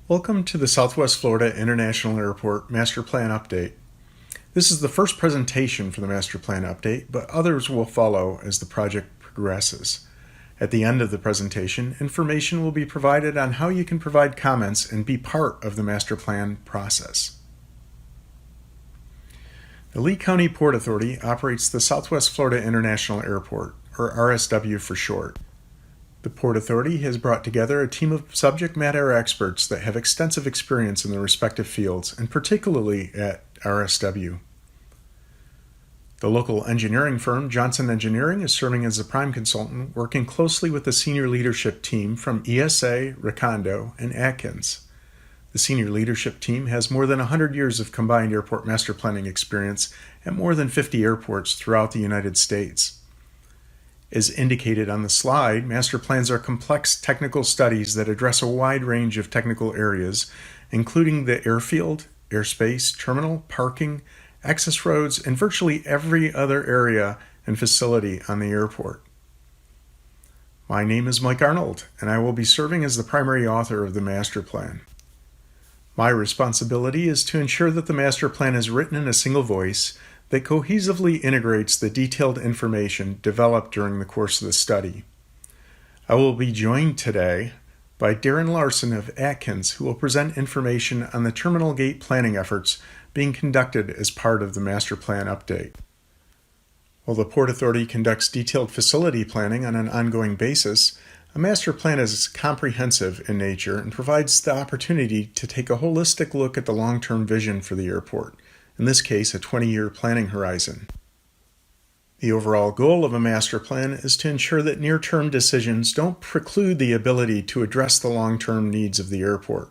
Welcome to the Southwest Florida International Airport Master Plan Update. This is the first presentation for the Master Plan Update, but others will follow as the project progresses. At the end of the presentation, information will be provided on how you can provide comments and be part of the Master Plan process. The Lee County Port Authority operates the Southwest Florida International Airport, or RSW for short. The Port Authority has brought together a team of subject matter experts that have extensive experience in their respective fields, and particularly at RSW. The local engineering firm, Johnson Engineering, is serving as a prime consultant, working closely with the senior leadership team from ESA, Recondo, and Atkins. The senior leadership team has more than 100 years of combined airport master planning experience at more than 50 airports throughout the United States. As indicated on the slide, master plans are complex technical studies that address a wide range of technical areas, including the airfield, airspace, terminal, parking, access roads, and virtually every other area and facility on the airport. My name is Mike Arnold, and I will be serving as the primary author of the master plan. My responsibility is to ensure that the master plan is written in a single voice that cohesively integrates the detailed information developed during the course of the study. I will be joined today by Darren Larson of Atkins, who will present information on the terminal gate planning efforts being conducted as part of the master plan update. While the Port Authority conducts detailed facility planning on an ongoing basis, a master plan is comprehensive in nature and provides the opportunity to take a holistic look at the long-term vision for the airport, in this case a 20-year planning horizon. The overall goal of a master plan is to ensure that near-term decisions don't preclude the ability to address the long-term needs of the airport.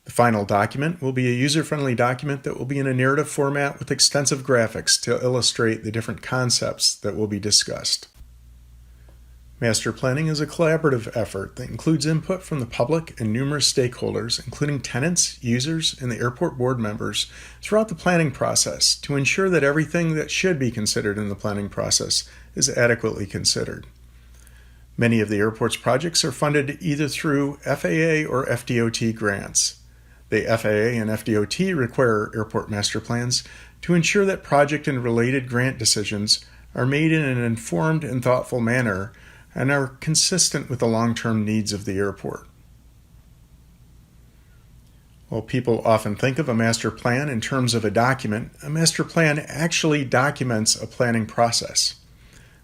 The final document will be a user-friendly document that will be in a narrative format with extensive graphics to illustrate the different concepts that will be discussed. Master planning is a collaborative effort that includes input from the public and numerous stakeholders, including tenants, users, and the airport board members, throughout the planning process to ensure that everything that should be considered in the planning process is adequately considered. Many of the airport's projects are funded either through FAA or FDOT grants. The FAA and FDOT require airport master plans to ensure that project and related grant decisions are made in an informed and thoughtful manner and are consistent with the long-term needs of the airport. While people often think of a master plan in terms of a document, a master plan actually documents a planning process.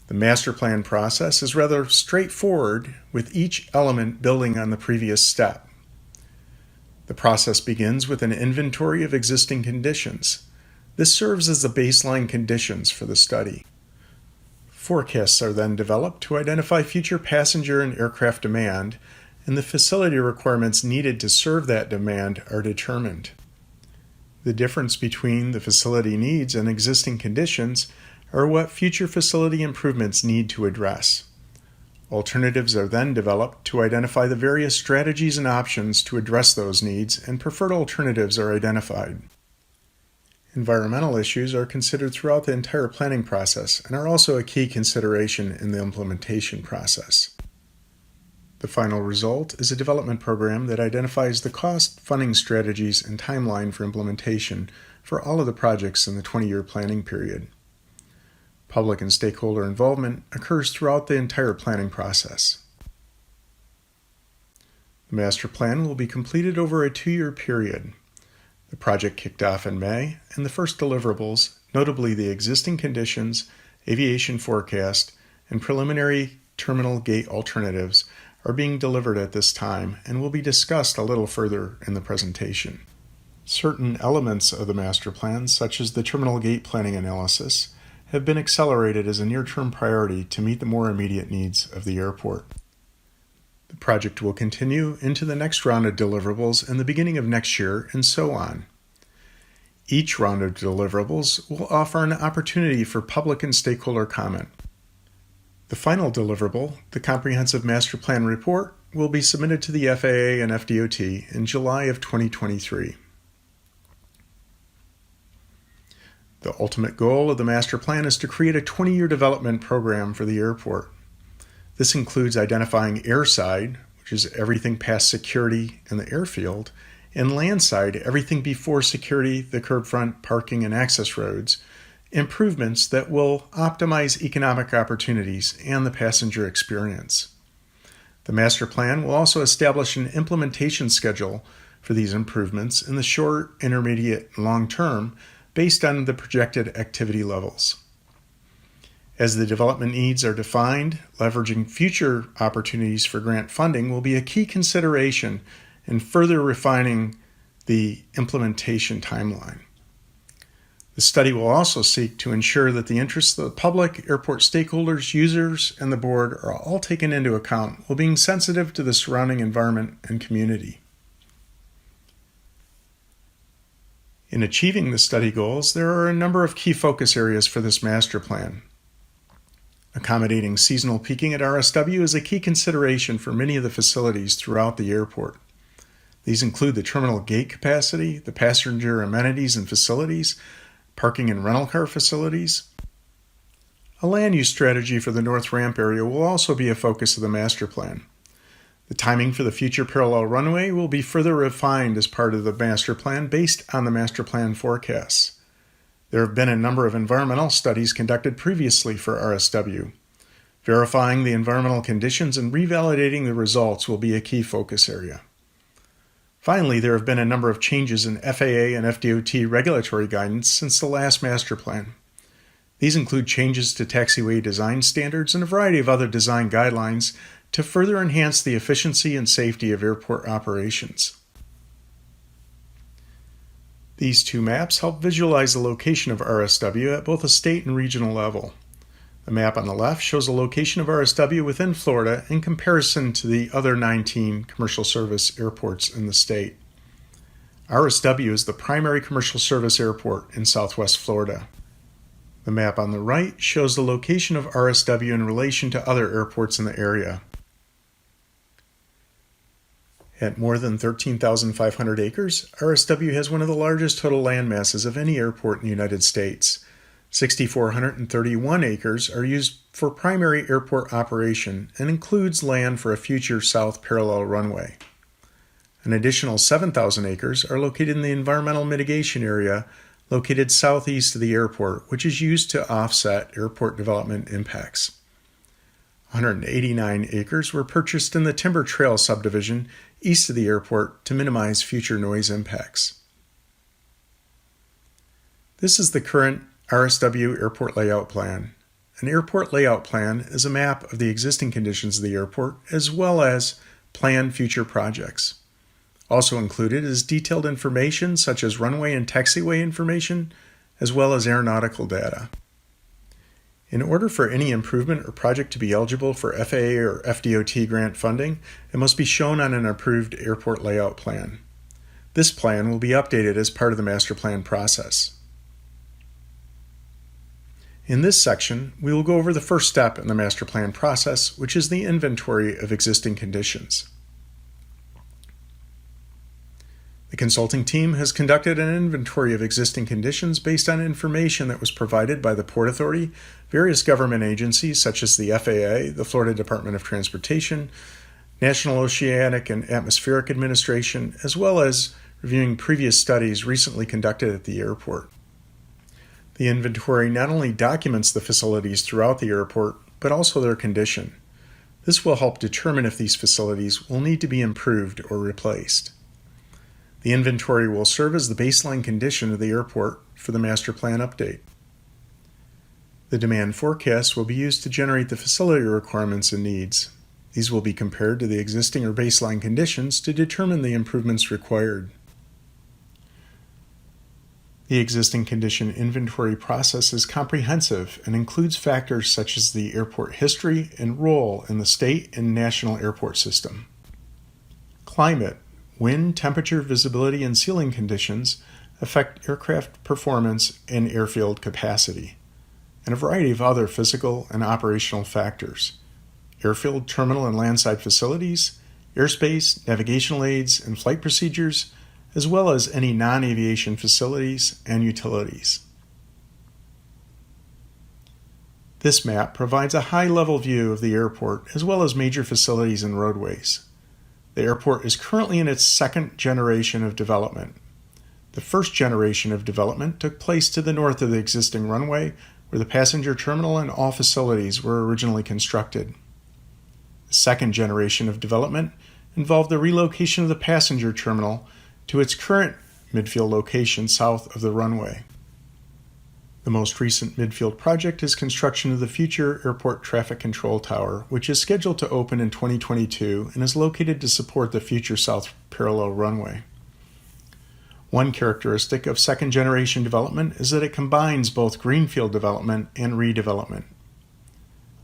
The master plan process is rather straightforward, with each element building on the previous step. The process begins with an inventory of existing conditions. This serves as the baseline conditions for the study. Forecasts are then developed to identify future passenger and aircraft demand, and the facility requirements needed to serve that demand are determined. The difference between the facility needs and existing conditions are what future facility improvements need to address. Alternatives are then developed to identify the various strategies and options to address those needs, and preferred alternatives are identified. Environmental issues are considered throughout the entire planning process and are also a key consideration in the implementation process. The final result is a development program that identifies the cost, funding strategies, and timeline for implementation for all of the projects in the 20-year planning period. Public and stakeholder involvement occurs throughout the entire planning process. The master plan will be completed over a 2-year period. The project kicked off in May, and the first deliverables, notably the existing conditions, aviation forecast, and preliminary terminal gate alternatives, are being delivered at this time and will be discussed a little further in the presentation. Certain elements of the master plan, such as the terminal gate planning analysis, have been accelerated as a near-term priority to meet the more immediate needs of the airport. The project will continue into the next round of deliverables and the beginning of next year, and so on. Each round of deliverables will offer an opportunity for public and stakeholder comment. The final deliverable, the Comprehensive Master Plan Report, will be submitted to the FAA and FDOT in July of 2023. The ultimate goal of the master plan is to create a 20-year development program for the airport. This includes identifying airside, which which is everything past security and the airfield, and landside, everything before security, the curb front, parking, and access roads, improvements that will optimize economic opportunities and the passenger experience. The master plan will also establish an implementation schedule for these improvements in the short, intermediate, and long term based on the projected activity levels. As the development needs are defined, leveraging future opportunities for grant funding will be a key consideration in further refining the implementation timeline. The study will also seek to ensure that the interests of the public, airport stakeholders, users, and the board are all taken into account while being sensitive to the surrounding environment and community. In achieving the study goals, there are a number of key focus areas for this master plan. Accommodating seasonal peaking at RSW is a key consideration for many of the facilities throughout the airport. These include the terminal gate capacity, the passenger amenities and facilities, parking and rental car facilities. A land use strategy for the North Ramp area will also be a focus of the master plan. The timing for the future parallel runway will be further refined as part of the master plan based on the master plan forecasts. There have been a number of environmental studies conducted previously for RSW. Verifying the environmental conditions and revalidating the results will be a key focus area. Finally, there have been a number of changes in FAA and FDOT regulatory guidance since the last master plan. These include changes to taxiway design standards and a variety of other design guidelines to further enhance the efficiency and safety of airport operations. These two maps help visualize the location of RSW at both a state and regional level. The map on the left shows the location of RSW within Florida in comparison to the other 19 commercial service airports in the state. RSW is the primary commercial service airport in Southwest Florida. The map on the right shows the location of RSW in relation to other airports in the area. At more than 13,500 acres, RSW has one of the largest total land masses of any airport in the United States. 6,431 acres are used for primary airport operation and includes land for a future south parallel runway. An additional 7,000 acres are located in the environmental mitigation area located southeast of the airport, which is used to offset airport development impacts. 189 acres were purchased in the Timber Trail subdivision east of the airport to minimize future noise impacts. This is the current RSW Airport Layout Plan. An airport layout plan is a map of the existing conditions of the airport as well as planned future projects. Also included is detailed information such as runway and taxiway information, as well as aeronautical data. In order for any improvement or project to be eligible for FAA or FDOT grant funding, it must be shown on an approved airport layout plan. This plan will be updated as part of the master plan process. In this section, we will go over the first step in the master plan process, which is the inventory of existing conditions. The consulting team has conducted an inventory of existing conditions based on information that was provided by the Port Authority, various government agencies such as the FAA, the Florida Department of Transportation, National Oceanic and Atmospheric Administration, as well as reviewing previous studies recently conducted at the airport. The inventory not only documents the facilities throughout the airport, but also their condition. This will help determine if these facilities will need to be improved or replaced. The inventory will serve as the baseline condition of the airport for the master plan update. The demand forecast will be used to generate the facility requirements and needs. These will be compared to the existing or baseline conditions to determine the improvements required. The existing condition inventory process is comprehensive and includes factors such as the airport history and role in the state and national airport system. Climate, wind, temperature, visibility, and ceiling conditions affect aircraft performance and airfield capacity, and a variety of other physical and operational factors. Airfield, terminal, and landside facilities, airspace, navigational aids, and flight procedures, as well as any non-aviation facilities and utilities. This map provides a high-level view of the airport as well as major facilities and roadways. The airport is currently in its second generation of development. The first generation of development took place to the north of the existing runway, where the passenger terminal and all facilities were originally constructed. The second generation of development involved the relocation of the passenger terminal to its current midfield location south of the runway. The most recent midfield project is construction of the future airport traffic control tower, which is scheduled to open in 2022 and is located to support the future south parallel runway. One characteristic of second-generation development is that it combines both greenfield development and redevelopment.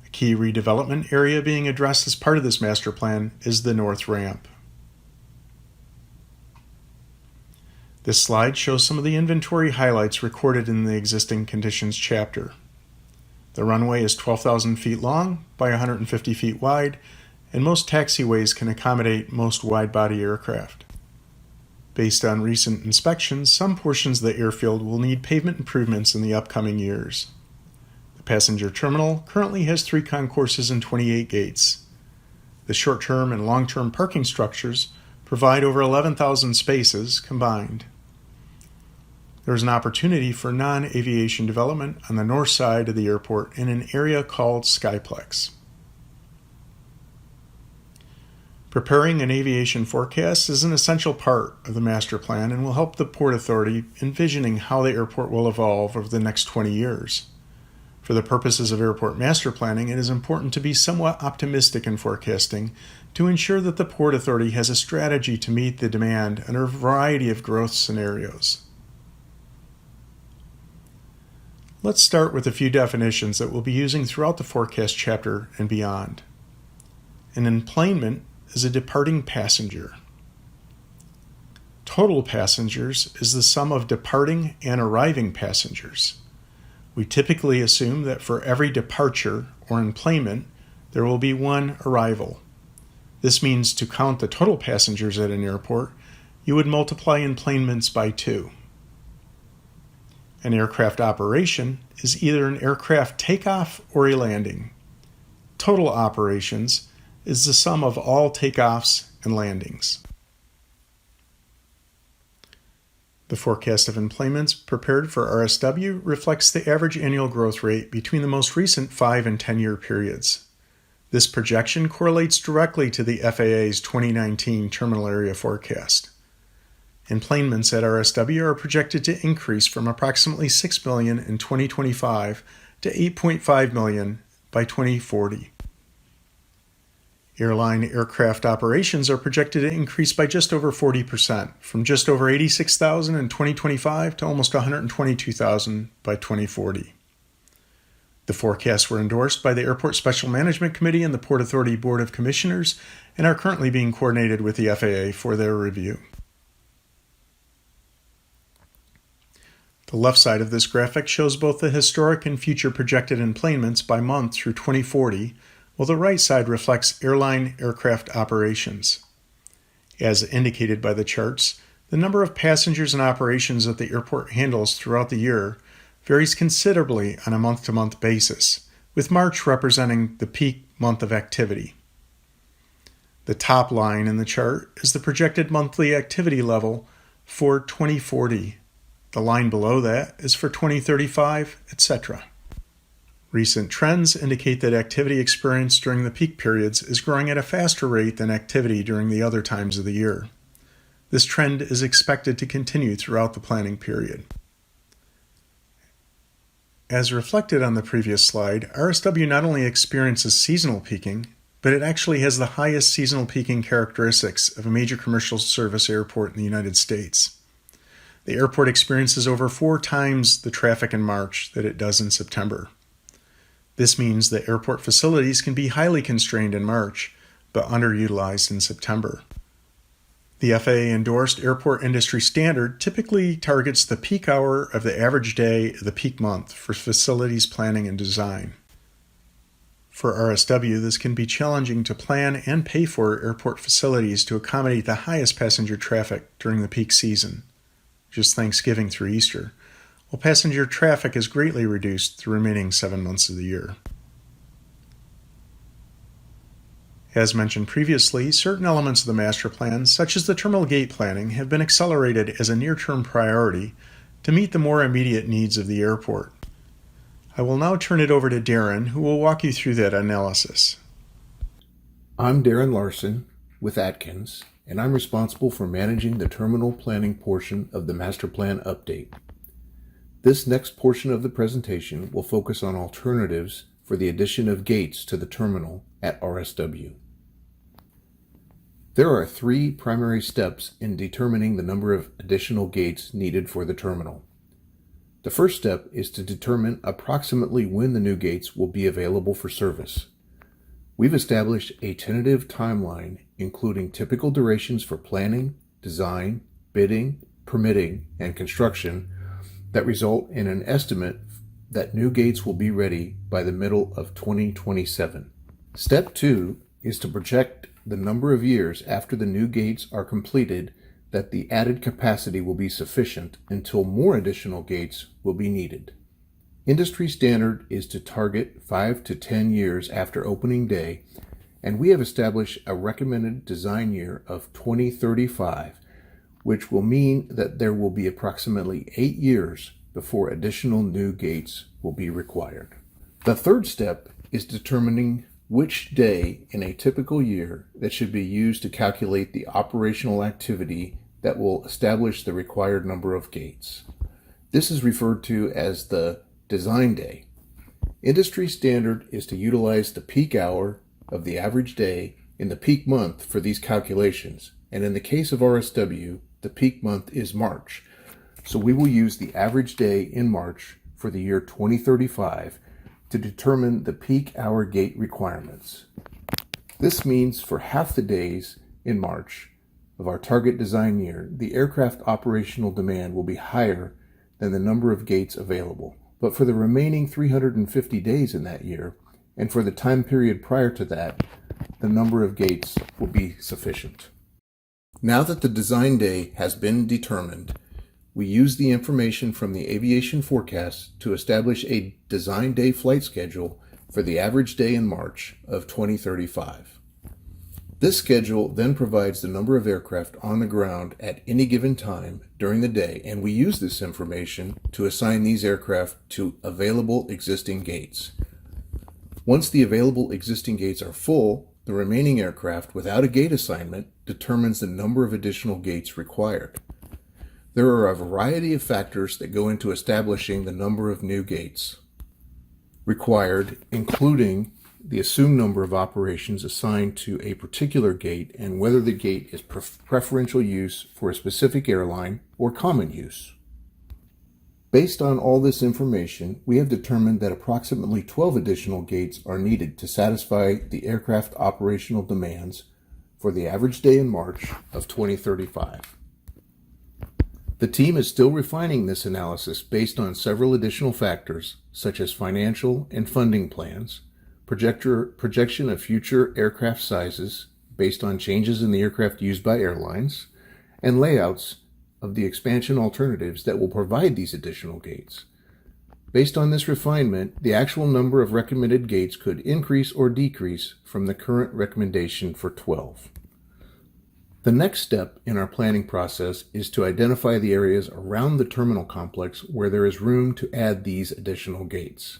A key redevelopment area being addressed as part of this master plan is the north ramp. This slide shows some of the inventory highlights recorded in the existing conditions chapter. The runway is 12,000 feet long by 150 feet wide, and most taxiways can accommodate most wide-body aircraft. Based on recent inspections, some portions of the airfield will need pavement improvements in the upcoming years. The passenger terminal currently has 3 concourses and 28 gates. The short-term and long-term parking structures provide over 11,000 spaces combined. There is an opportunity for non-aviation development on the north side of the airport in an area called Skyplex. Preparing an aviation forecast is an essential part of the master plan and will help the Port Authority envisioning how the airport will evolve over the next 20 years. For the purposes of airport master planning, it is important to be somewhat optimistic in forecasting to ensure that the Port Authority has a strategy to meet the demand under a variety of growth scenarios. Let's start with a few definitions that we'll be using throughout the forecast chapter and beyond. An enplanement is a departing passenger. Total passengers is the sum of departing and arriving passengers. We typically assume that for every departure or enplanement, there will be one arrival. This means to count the total passengers at an airport, you would multiply enplanements by 2. An aircraft operation is either an aircraft takeoff or a landing. Total operations is the sum of all takeoffs and landings. The forecast of enplanements prepared for RSW reflects the average annual growth rate between the most recent 5 and 10-year periods. This projection correlates directly to the FAA's 2019 terminal area forecast. Enplanements at RSW are projected to increase from approximately 6 million in 2025 to 8.5 million by 2040. Airline aircraft operations are projected to increase by just over 40%, from just over 86,000 in 2025 to almost 122,000 by 2040. The forecasts were endorsed by the Airport Special Management Committee and the Port Authority Board of Commissioners and are currently being coordinated with the FAA for their review. The left side of this graphic shows both the historic and future projected enplanements by month through 2040, while the right side reflects airline aircraft operations. As indicated by the charts, the number of passengers and operations that the airport handles throughout the year varies considerably on a month-to-month basis, with March representing the peak month of activity. The top line in the chart is the projected monthly activity level for 2040. The line below that is for 2035, etc. Recent trends indicate that activity experienced during the peak periods is growing at a faster rate than activity during the other times of the year. This trend is expected to continue throughout the planning period. As reflected on the previous slide, RSW not only experiences seasonal peaking, but it actually has the highest seasonal peaking characteristics of a major commercial service airport in the United States. The airport experiences over 4 times the traffic in March that it does in September. This means that airport facilities can be highly constrained in March, but underutilized in September. The FAA-endorsed airport industry standard typically targets the peak hour of the average day of the peak month for facilities planning and design. For RSW, this can be challenging to plan and pay for airport facilities to accommodate the highest passenger traffic during the peak season, just Thanksgiving through Easter, while passenger traffic is greatly reduced the remaining 7 months of the year. As mentioned previously, certain elements of the master plan, such as the terminal gate planning, have been accelerated as a near-term priority to meet the more immediate needs of the airport. I will now turn it over to Darren, who will walk you through that analysis. I'm Darren Larson with Atkins, and I'm responsible for managing the terminal planning portion of the master plan update. This next portion of the presentation will focus on alternatives for the addition of gates to the terminal at RSW. There are 3 primary steps in determining the number of additional gates needed for the terminal. The first step is to determine approximately when the new gates will be available for service. We've established a tentative timeline including typical durations for planning, design, bidding, permitting, and construction that result in an estimate that new gates will be ready by the middle of 2027. Step 2 is to project the number of years after the new gates are completed that the added capacity will be sufficient until more additional gates will be needed. Industry standard is to target 5 to 10 years after opening day, and we have established a recommended design year of 2035, which will mean that there will be approximately 8 years before additional new gates will be required. The third step is determining which day in a typical year that should be used to calculate the operational activity that will establish the required number of gates. This is referred to as the design day. Industry standard is to utilize the peak hour of the average day in the peak month for these calculations, and in the case of RSW, the peak month is March. So we will use the average day in March for the year 2035 to determine the peak hour gate requirements. This means for half the days in March of our target design year, the aircraft operational demand will be higher than the number of gates available. But for the remaining 350 days in that year, and for the time period prior to that, the number of gates will be sufficient. Now that the design day has been determined, we use the information from the aviation forecast to establish a design day flight schedule for the average day in March of 2035. This schedule then provides the number of aircraft on the ground at any given time during the day, and we use this information to assign these aircraft to available existing gates. Once the available existing gates are full, the remaining aircraft without a gate assignment determines the number of additional gates required. There are a variety of factors that go into establishing the number of new gates required, including the assumed number of operations assigned to a particular gate and whether the gate is preferential use for a specific airline or common use. Based on all this information, we have determined that approximately 12 additional gates are needed to satisfy the aircraft operational demands for the average day in March of 2035. The team is still refining this analysis based on several additional factors, such as financial and funding plans, projection of future aircraft sizes based on changes in the aircraft used by airlines, and layouts of the expansion alternatives that will provide these additional gates. Based on this refinement, the actual number of recommended gates could increase or decrease from the current recommendation for 12. The next step in our planning process is to identify the areas around the terminal complex where there is room to add these additional gates.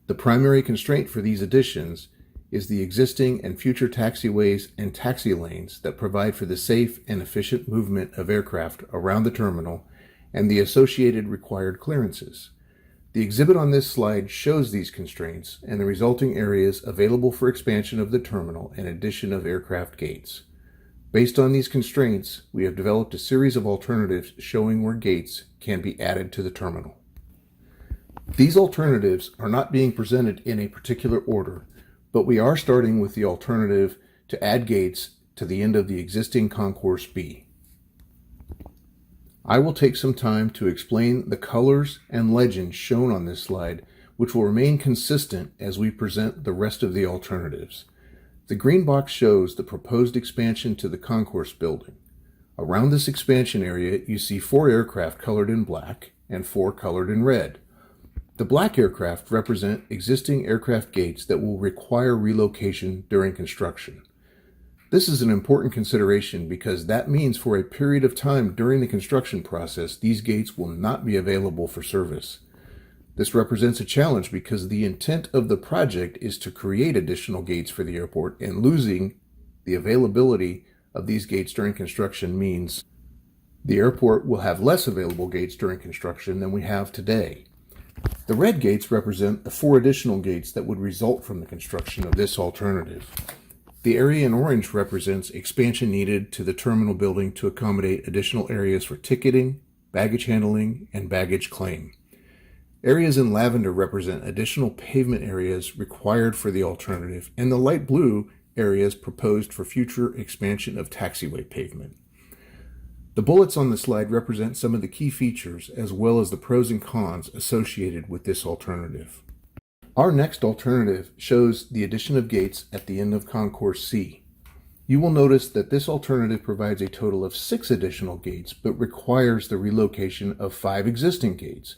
The primary constraint for these additions is the existing and future taxiways and taxi lanes that provide for the safe and efficient movement of aircraft around the terminal and the associated required clearances. The exhibit on this slide shows these constraints and the resulting areas available for expansion of the terminal and addition of aircraft gates. Based on these constraints, we have developed a series of alternatives showing where gates can be added to the terminal. These alternatives are not being presented in a particular order, but we are starting with the alternative to add gates to the end of the existing Concourse B. I will take some time to explain the colors and legends shown on this slide, which will remain consistent as we present the rest of the alternatives. The green box shows the proposed expansion to the Concourse building. Around this expansion area, you see 4 aircraft colored in black and 4 colored in red. The black aircraft represent existing aircraft gates that will require relocation during construction. This is an important consideration because that means for a period of time during the construction process, these gates will not be available for service. This represents a challenge because the intent of the project is to create additional gates for the airport, and losing the availability of these gates during construction means the airport will have less available gates during construction than we have today. The red gates represent the 4 additional gates that would result from the construction of this alternative. The area in orange represents expansion needed to the terminal building to accommodate additional areas for ticketing, baggage handling, and baggage claim. Areas in lavender represent additional pavement areas required for the alternative, and the light blue areas proposed for future expansion of taxiway pavement. The bullets on the slide represent some of the key features as well as the pros and cons associated with this alternative. Our next alternative shows the addition of gates at the end of Concourse C. You will notice that this alternative provides a total of 6 additional gates, but requires the relocation of 5 existing gates,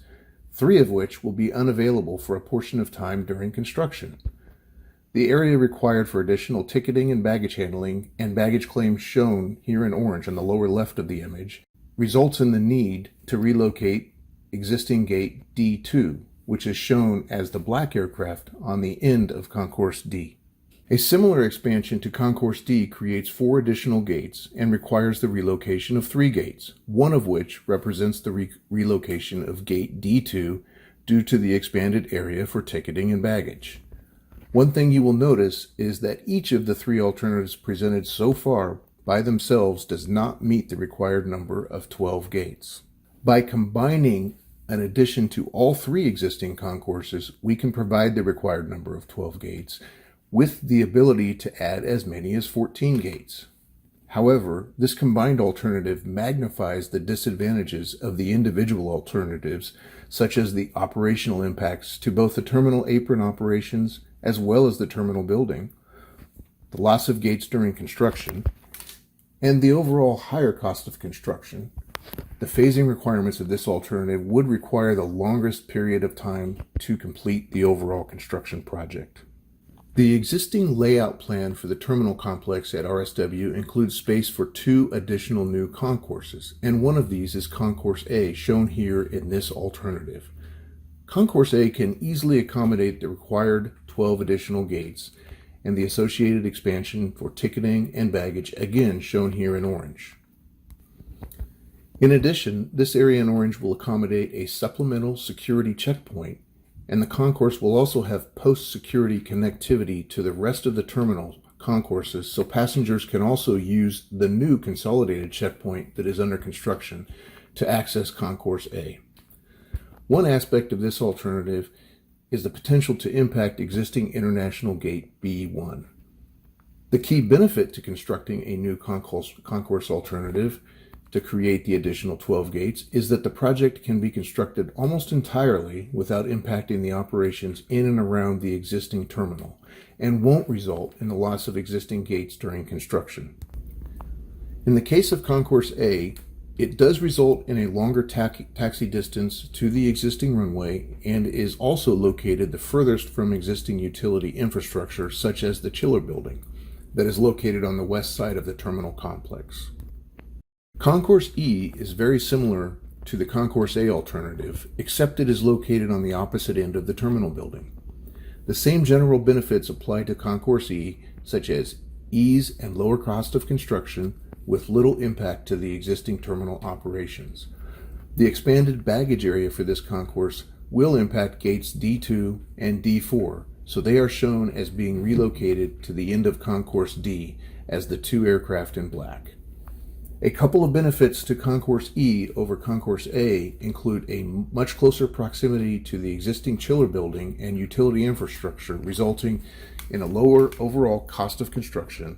3 of which will be unavailable for a portion of time during construction. The area required for additional ticketing and baggage handling and baggage claims shown here in orange on the lower left of the image results in the need to relocate existing gate D2, which is shown as the black aircraft on the end of Concourse D. A similar expansion to Concourse D creates 4 additional gates and requires the relocation of 3 gates, one of which represents the relocation of gate D2 due to the expanded area for ticketing and baggage. One thing you will notice is that each of the 3 alternatives presented so far by themselves does not meet the required number of 12 gates. By combining an addition to all 3 existing concourses, we can provide the required number of 12 gates with the ability to add as many as 14 gates. However, this combined alternative magnifies the disadvantages of the individual alternatives, such as the operational impacts to both the terminal apron operations as well as the terminal building, the loss of gates during construction, and the overall higher cost of construction. The phasing requirements of this alternative would require the longest period of time to complete the overall construction project. The existing layout plan for the terminal complex at RSW includes space for 2 additional new concourses, and one of these is Concourse A, shown here in this alternative. Concourse A can easily accommodate the required 12 additional gates and the associated expansion for ticketing and baggage, again shown here in orange. In addition, this area in orange will accommodate a supplemental security checkpoint, and the concourse will also have post-security connectivity to the rest of the terminal concourses, so passengers can also use the new consolidated checkpoint that is under construction to access Concourse A. One aspect of this alternative is the potential to impact existing International Gate B1. The key benefit to constructing a new concourse alternative to create the additional 12 gates is that the project can be constructed almost entirely without impacting the operations in and around the existing terminal, and won't result in the loss of existing gates during construction. In the case of Concourse A, it does result in a longer taxi distance to the existing runway and is also located the furthest from existing utility infrastructure, such as the chiller building, that is located on the west side of the terminal complex. Concourse E is very similar to the Concourse A alternative, except it is located on the opposite end of the terminal building. The same general benefits apply to Concourse E, such as ease and lower cost of construction, with little impact to the existing terminal operations. The expanded baggage area for this concourse will impact gates D2 and D4, so they are shown as being relocated to the end of Concourse D as the 2 aircraft in black. A couple of benefits to Concourse E over Concourse A include a much closer proximity to the existing chiller building and utility infrastructure, resulting in a lower overall cost of construction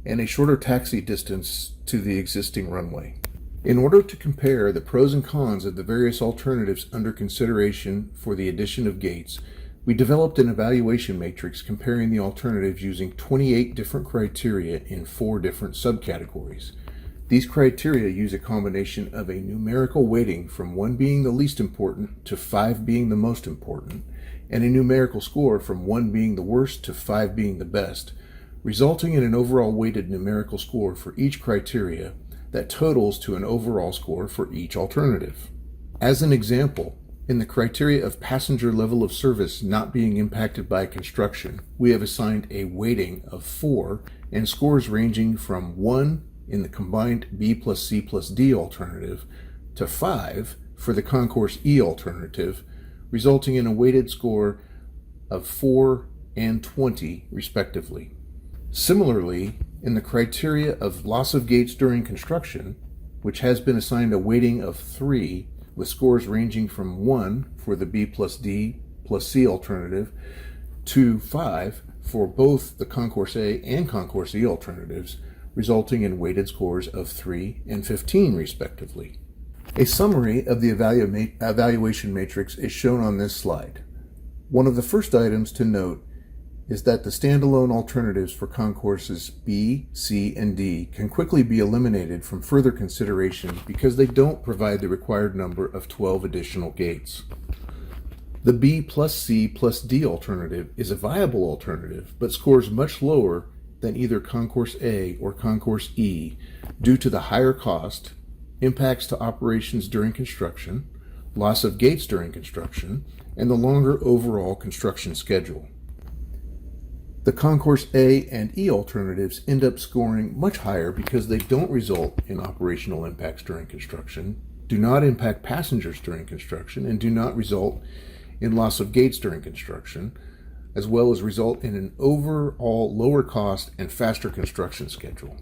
and a shorter taxi distance to the existing runway. In order to compare the pros and cons of the various alternatives under consideration for the addition of gates, we developed an evaluation matrix comparing the alternatives using 28 different criteria in 4 different subcategories. These criteria use a combination of a numerical weighting from 1 being the least important to 5 being the most important, and a numerical score from 1 being the worst to 5 being the best, resulting in an overall weighted numerical score for each criteria that totals to an overall score for each alternative. As an example, in the criteria of passenger level of service not being impacted by construction, we have assigned a weighting of 4 and scores ranging from 1 in the combined B plus C plus D alternative to 5 for the Concourse E alternative, resulting in a weighted score of 4 and 20 respectively. Similarly, in the criteria of loss of gates during construction, which has been assigned a weighting of 3 with scores ranging from 1 for the B plus D plus C alternative to 5 for both the Concourse A and Concourse E alternatives, resulting in weighted scores of 3 and 15 respectively. A summary of the evaluation matrix is shown on this slide. One of the first items to note is that the standalone alternatives for concourses B, C, and D can quickly be eliminated from further consideration because they don't provide the required number of 12 additional gates. The B plus C plus D alternative is a viable alternative, but scores much lower than either Concourse A or Concourse E due to the higher cost, impacts to operations during construction, loss of gates during construction, and the longer overall construction schedule. The Concourse A and E alternatives end up scoring much higher because they don't result in operational impacts during construction, do not impact passengers during construction, and do not result in loss of gates during construction, as well as result in an overall lower cost and faster construction schedule.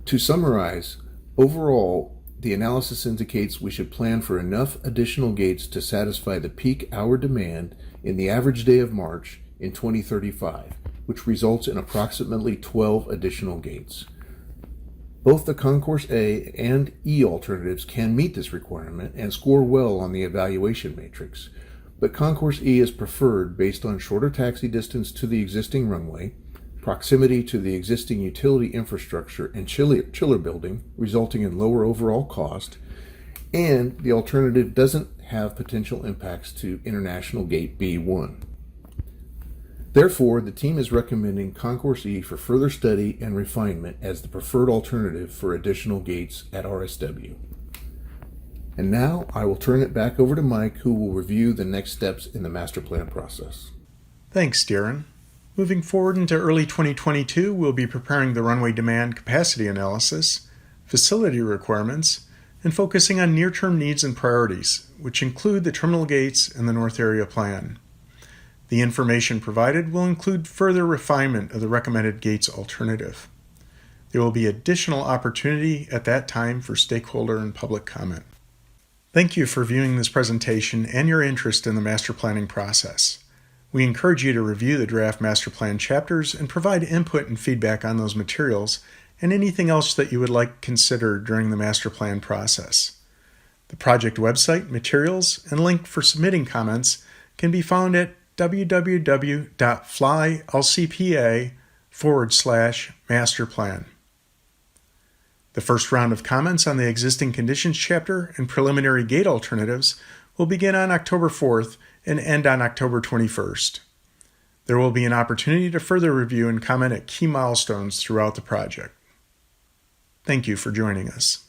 To summarize, overall, the analysis indicates we should plan for enough additional gates to satisfy the peak hour demand in the average day of March in 2035, which results in approximately 12 additional gates. Both the Concourse A and E alternatives can meet this requirement and score well on the evaluation matrix, but Concourse E is preferred based on shorter taxi distance to the existing runway, proximity to the existing utility infrastructure and chiller building, resulting in lower overall cost, and the alternative doesn't have potential impacts to International Gate B1. Therefore, the team is recommending Concourse E for further study and refinement as the preferred alternative for additional gates at RSW. And now I will turn it back over to Mike, who will review the next steps in the master plan process. Thanks, Darren. Moving forward into early 2022, we'll be preparing the runway demand capacity analysis, facility requirements, and focusing on near-term needs and priorities, which include the terminal gates and the North Area Plan. The information provided will include further refinement of the recommended gates alternative. There will be additional opportunity at that time for stakeholder and public comment. Thank you for viewing this presentation and your interest in the master planning process. We encourage you to review the draft master plan chapters and provide input and feedback on those materials and anything else that you would like considered during the master plan process. The project website, materials, and link for submitting comments can be found at www.flylcpa.com/masterplan. The first round of comments on the existing conditions chapter and preliminary gate alternatives will begin on October 4th and end on October 21st. There will be an opportunity to further review and comment at key milestones throughout the project. Thank you for joining us.